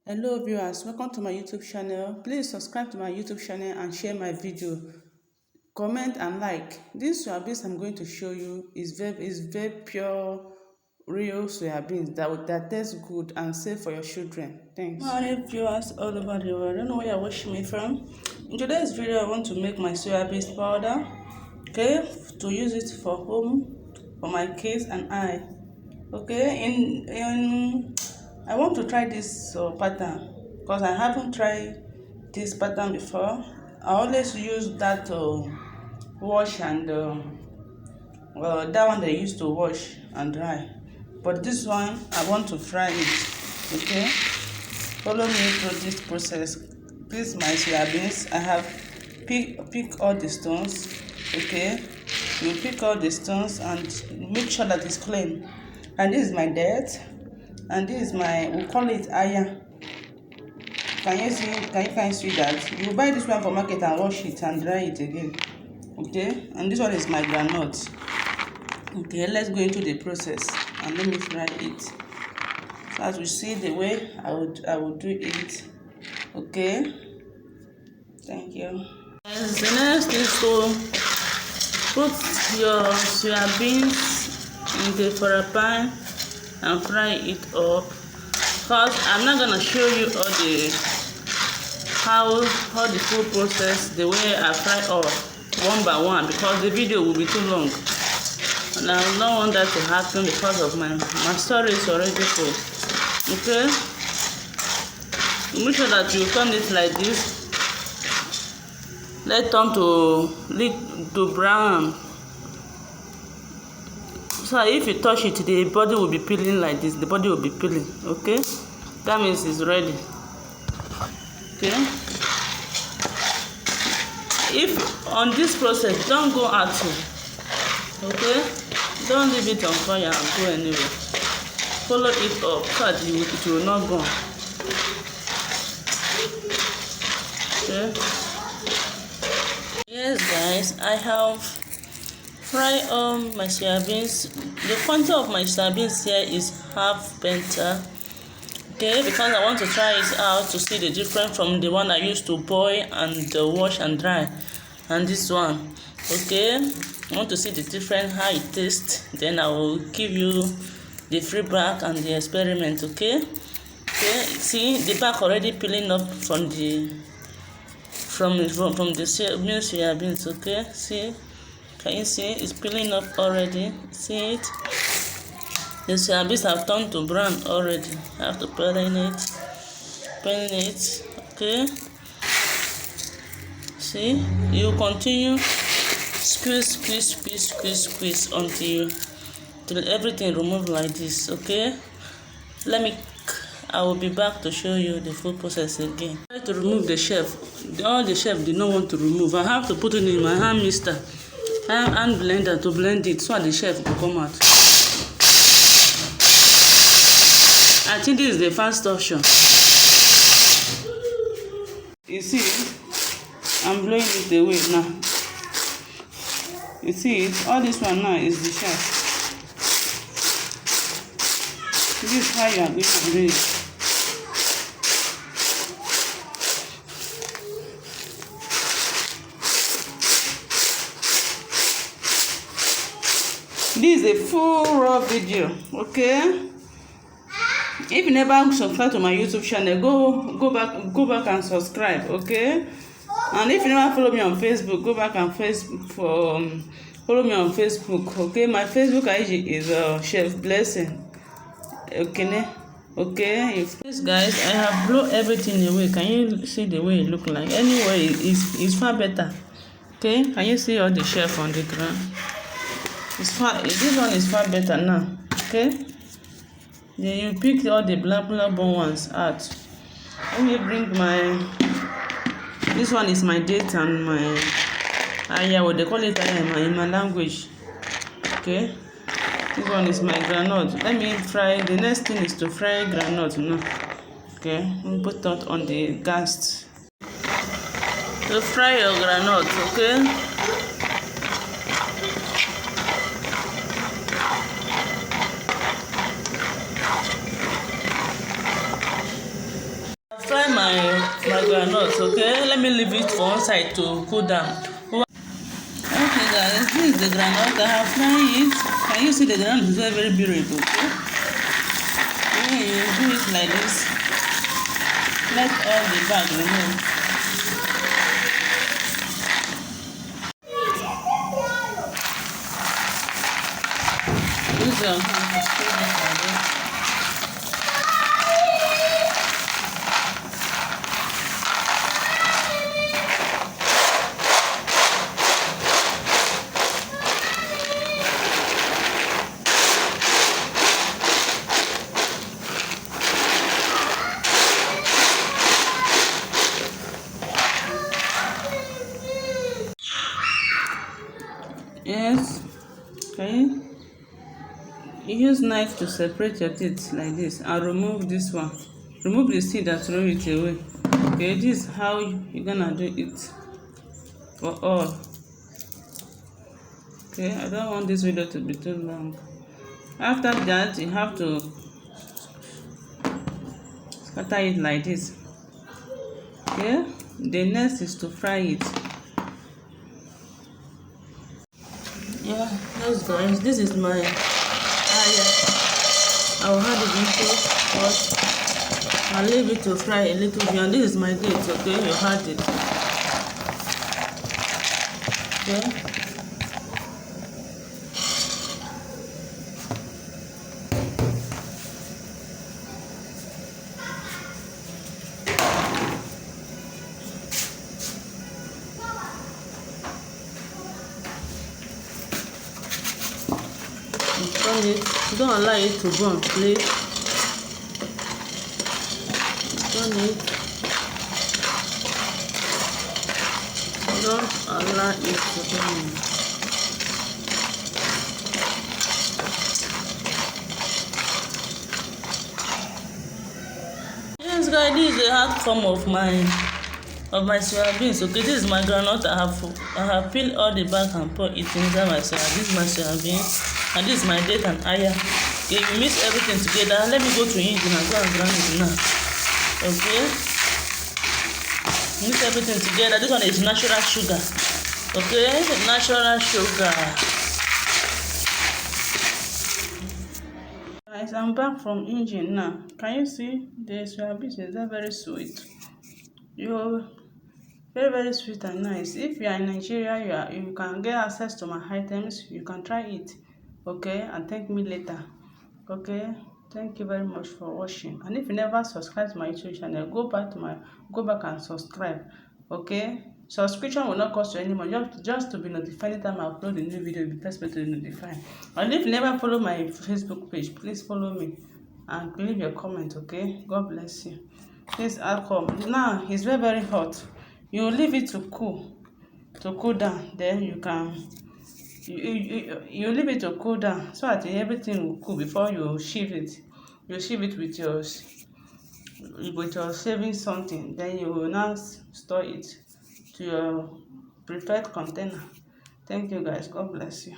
Hello viewers, welcome to my YouTube channel. Please subscribe to my YouTube channel and share my video. Comment and like. This soya beans I'm going to show you is very pure, real soya beans that taste good and safe for your children. Thanks. Morning viewers all over the world. I don't know where you're watching me from. In today's video, I want to make my soya beans powder. Okay, to use it for home, for my kids and I. Okay, I want to try this pattern because I haven't tried this pattern before. I always use that wash and that one they used to wash and dry. But this one, I want to fry it. Okay, follow me through this process. This is my soya beans. I have pick all the stones. Okay, you pick all the stones and make sure that it's clean. And this is my dirt. And this is we call it aya. Can you see that? You buy this one for market and wash it and dry it again. Okay, and this one is my groundnut. Okay, let's go into the process and let me fry it. So as we see the way I would do it. Okay, thank you. And the next is to put your soya beans in the frying pan and fry it up, because I'm not gonna show you all the full process, the way I fry up one by one, because the video will be too long and I don't want that to happen because of my story is already full. Okay, make sure that you turn it like this. Let turn to brown. So if you touch it, the body will be peeling like this. The body will be peeling. Okay, that means it's ready. Okay, if on this process, don't go out. Okay, don't leave it on fire and go anywhere. Follow it up so that it will not burn. Okay. Yes, guys, I have fry my soya beans. The quantity of my soya beans here is half penta. Okay, because I want to try it out to see the difference from the one I used to boil and wash and dry, and this one. Okay, I want to see the difference, how it tastes. Then I will give you the feedback and the experiment. Okay, see the back already peeling up from the soya beans. Okay, see. Can you see it's peeling up already? See it? The soya beans have turned to brown already. I have to peel it. Okay. See? You continue squeeze until everything removes like this. Okay. I will be back to show you the full process again. I try to remove the shelf. All the shelf did not want to remove. I have to put it in my hand mixer. And blender to blend it so the shelf will come out. I think this is the fast option. You see, I'm blowing it away now. You see it? All this one now is the shelf. This is how you are going to do it. This is a full raw video. Okay, if you never subscribe to my YouTube channel, go back and subscribe. Okay, and if you never follow me on Facebook, go back and follow me on Facebook. Okay, my Facebook IG is Chef Blessing. Okay, yes guys, I have blown everything away. Can you see the way it look like? Anyway, it's far better. Okay, can you see all the shelf on the ground? This one is far better now. Okay, then you pick all the black bone ones out. Let me bring this one is my date and my what they call it in my language. Okay, this one is my groundnut. Let me fry. The next thing is to fry groundnut now. Okay, we'll put that on the gas to fry your groundnut. Okay. fry my groundnut. Okay, let me leave it for one side to cool down. Okay guys, this is the groundnut. I have fried it. Can you see the groundnut is very beautiful? Okay, when you do it like this, let all the bag remove. Use your hand to spread it like this. Yes, okay. You use knife to separate your teeth like this and remove this one. Remove the seed and throw it away. Okay, this is how you're gonna do it for all. Okay, I don't want this video to be too long. After that, you have to scatter it like this. Okay, the next is to fry it. Yeah, that's guys, this is my aya. I will add it into pot. I'll leave it to fry a little bit, and this is my date. Okay, you had it. Okay. Turn it, don't allow it to burn, please. Turn it, don't allow it to burn. Yes guys, this is the hard form of my soya beans. Okay, this is my groundnut. I have peeled all the back and put it inside my soya. This is my soya beans. And this is my date and aya. Okay, you mix everything together. Let me go to engine and go and grind it now. Okay, mix everything together. This one is natural sugar. Okay, natural sugar. Guys, I'm back from engine now. Can you see the soya beans is very sweet? You're very sweet and nice. If you are in Nigeria, you can get access to my items. You can try it. Okay, and thank me later. Okay, thank you very much for watching. And if you never subscribe to my YouTube channel, go back and subscribe. Okay, subscription will not cost you any money. Just to be notified anytime I upload a new video, you'll be first to be notified. And if you never follow my Facebook page, please follow me and leave your comment. Okay, God bless you. This alcohol now is very hot. You leave it to cool down, then you can you leave it to cool down so that everything will cool before you shift it. You shift it with your saving something, then you will now store it to your preferred container. Thank you guys, God bless you.